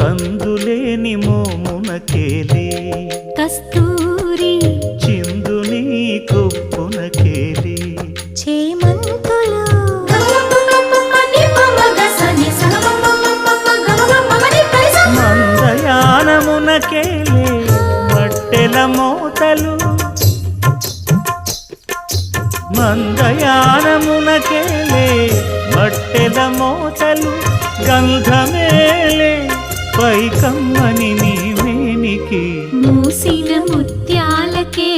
కందులేని మోమునకేలే కస్తూరి చిందుని కొప్పునకేలే చేమంతులు మందయానమునకేలే మట్టెల మోతలు మందయానమునకేలే మట్టెల మోతలు గంధమేలే పైకమ్మని నీ మేనికి మూసిన ముత్యాలకే